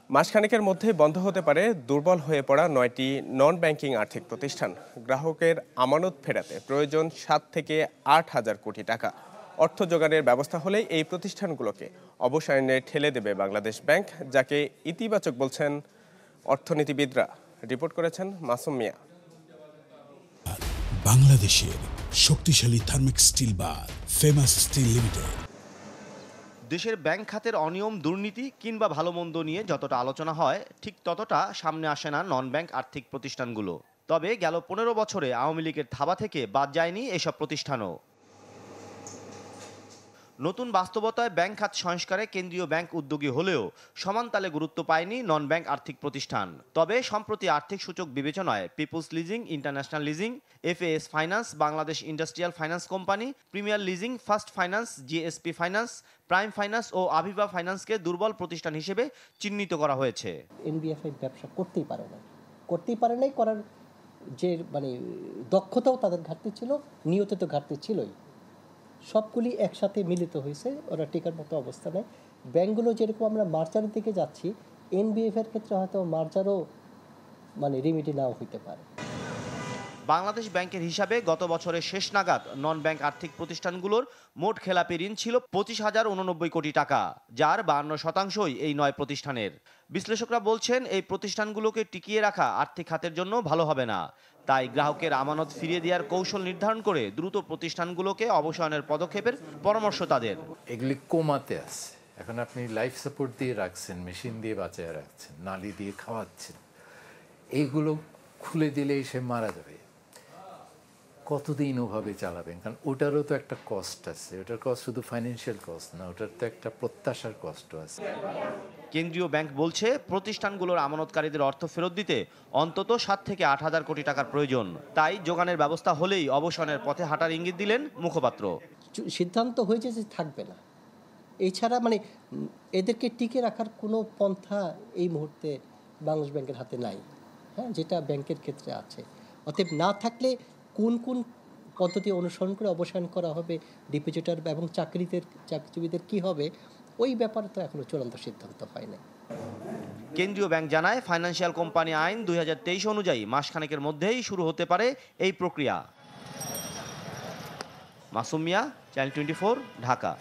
মাসখানেকের মধ্যেই বন্ধ হতে পারে দুর্বল হয়ে পড়া ৯টি নন ব্যাংকিং আর্থিক প্রতিষ্ঠান। গ্রাহকের আমানত ফেরাতে প্রয়োজন ৭ থেকে ৮ হাজার কোটি টাকা। অর্থ জোগাড়ের ব্যবস্থা হলেই এই প্রতিষ্ঠানগুলোকে অবসায়নে ঠেলে দেবে বাংলাদেশ ব্যাংক, যাকে ইতিবাচক বলছেন অর্থনীতিবিদরা। রিপোর্ট করেছেন মাসুম মিয়া। বাংলাদেশের শক্তিশালী থার্মিক স্টিল বার ফেমাস স্টিল লিমিটেড। দেশের ব্যাংক খাতের অনিয়ম, দুর্নীতি কিংবা ভালো মন্দ নিয়ে যতটা আলোচনা হয়, ঠিক ততটা সামনে আসে না নন ব্যাংক আর্থিক প্রতিষ্ঠানগুলো। তবে গেল ১৫ বছরে আওয়ামী লীগের থাবা থেকে বাদ যায়নি এসব প্রতিষ্ঠানও। নতুন বাস্তবতায় ব্যাংক খাত সংস্কারে কেন্দ্রীয় ব্যাংক উদ্যোগী হলেও সমান তালে গুরুত্ব পায়নি নন ব্যাংক আর্থিক প্রতিষ্ঠান। তবে সম্প্রতি আর্থিক সূচক বিবেচনায় peoples leasing, international leasing, FAS finance, Bangladesh industrial finance company, premier leasing, first finance, GSP finance, prime finance ও আভিভা ফাইন্যান্সকে দুর্বল প্রতিষ্ঠান হিসেবে চিহ্নিত করা হয়েছে। এনবিএফআই ব্যবসা করতেই পারে নাই, করার যে দক্ষতাও তাদের ঘাটতি ছিল, নিয়ত তো ঘাটতি ছিলই। সবগুলি একসাথে মিলিত হয়েছে, ওরা টিকার মতো অবস্থা নেই। ব্যাংকগুলো যেরকম আমরা মার্জারের দিকে যাচ্ছি, এনবিএফের ক্ষেত্রে হয়তো মার্জারও রিমিডি নাও হইতে পারে। বাংলাদেশ ব্যাংকের হিসাবে গত বছরের শেষ নাগাদ নন ব্যাংক আর্থিক প্রতিষ্ঠানগুলোর মোট খেলাপি ঋণ ছিল ২৫,০৮৯ কোটি টাকা, যার ৫২% এই ৯ প্রতিষ্ঠানের। বিশ্লেষকরা বলছেন, এই প্রতিষ্ঠানগুলোকে টিকিয়ে রাখা আর্থিক খাতের জন্য ভালো হবে না। তাই গ্রাহকের আমানত ফিরিয়ে দেওয়ার কৌশল নির্ধারণ করে দ্রুত প্রতিষ্ঠানগুলোকে অবসায়নের পদক্ষেপের পরামর্শ তাদের। এগুলি কোমাতে আছে, এখন আপনি লাইফ সাপোর্ট দিয়ে রাখছেন, মেশিন দিয়ে বাঁচিয়ে রাখছেন, নালি দিয়ে খাওয়াচ্ছেন, এইগুলো খুলে দিলেই সে মারা যাবে। কতদিন ওভাবে চালাবেন? কারণ ওটারও তো একটা কস্ট আছে, ওটার কস্ট শুধু ফাইন্যান্সিয়াল কস্ট না, ওটার তো একটা প্রত্যাশার কষ্টও আছে। কেন্দ্রীয় ব্যাংক বলছে, প্রতিষ্ঠানগুলোর আমানতকারীদের অর্থ ফেরত দিতে অন্তত ৭ থেকে ৮ হাজার কোটি টাকার প্রয়োজন। তাই যোগানের ব্যবস্থা হলেই অবসানের পথে হাঁটার ইঙ্গিত দিলেন মুখপাত্র। সিদ্ধান্ত হয়েছে যে থাকবে না, এছাড়া এদেরকে টিকে রাখার কোনো পন্থা এই মুহূর্তে বাংলাদেশ ব্যাংকের হাতে নাই, হ্যাঁ, যেটা ব্যাংকের ক্ষেত্রে আছে। অতএব না থাকলে কোন কোন পদ্ধতি অনুসরণ করে অবসান করা হবে, ডিপোজিটার এবং চাকরিজীবীদের কি হবে, ওই ব্যাপারে তো এখনো চূড়ান্ত সিদ্ধান্ত হয়নি। কেন্দ্রীয় ব্যাংক জানায়, ফাইন্যান্সিয়াল কোম্পানি আইন ২০২৩ অনুযায়ী মাসখানেকের মধ্যেই শুরু হতে পারে এই প্রক্রিয়া। মাসুম মিয়া, চ্যানেল 24, ঢাকা।